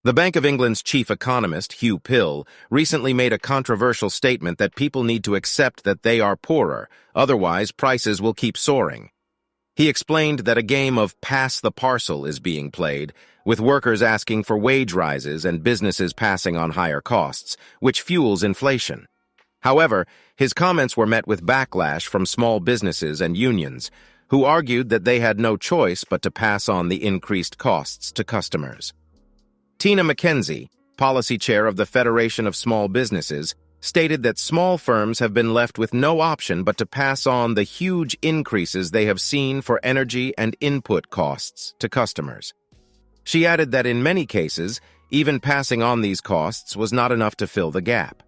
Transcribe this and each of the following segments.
The Bank of England's chief economist, Hugh Pill, recently made a controversial statement that people need to accept that they are poorer, otherwise prices will keep soaring. He explained that a game of pass the parcel is being played, with workers asking for wage rises and businesses passing on higher costs, which fuels inflation. However, his comments were met with backlash from small businesses and unions, who argued that they had no choice but to pass on the increased costs to customers. Tina McKenzie, policy chair of the Federation of Small Businesses, stated that small firms have been left with no option but to pass on the huge increases they have seen for energy and input costs to customers. She added that in many cases, even passing on these costs was not enough to fill the gap.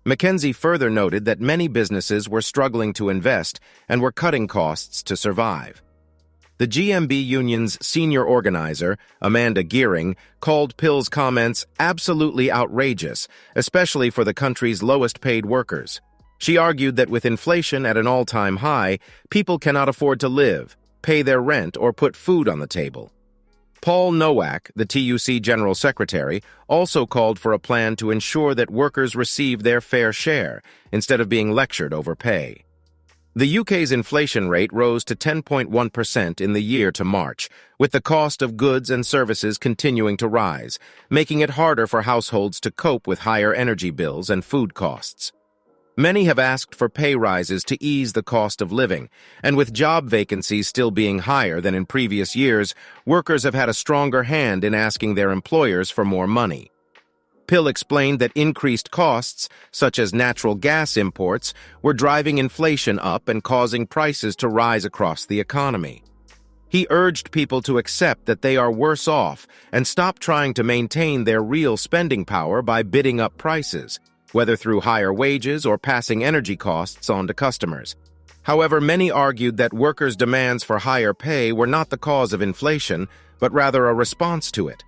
McKenzie further noted that many businesses were struggling to invest and were cutting costs to survive. The GMB union's senior organizer, Amanda Gearing, called Pill's comments absolutely outrageous, especially for the country's lowest-paid workers. She argued that with inflation at an all-time high, people cannot afford to live, pay their rent, or put food on the table. Paul Nowak, the TUC General Secretary, also called for a plan to ensure that workers receive their fair share, instead of being lectured over pay. The UK's inflation rate rose to 10.1% in the year to March, with the cost of goods and services continuing to rise, making it harder for households to cope with higher energy bills and food costs. Many have asked for pay rises to ease the cost of living, and with job vacancies still being higher than in previous years, workers have had a stronger hand in asking their employers for more money. Pill explained that increased costs, such as natural gas imports, were driving inflation up and causing prices to rise across the economy. He urged people to accept that they are worse off and stop trying to maintain their real spending power by bidding up prices, whether through higher wages or passing energy costs on to customers. However, many argued that workers' demands for higher pay were not the cause of inflation, but rather a response to it.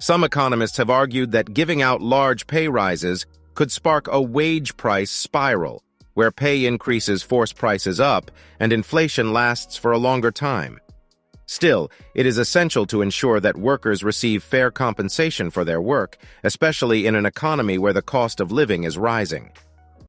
Some economists have argued that giving out large pay rises could spark a wage price spiral, where pay increases force prices up and inflation lasts for a longer time. Still, it is essential to ensure that workers receive fair compensation for their work, especially in an economy where the cost of living is rising.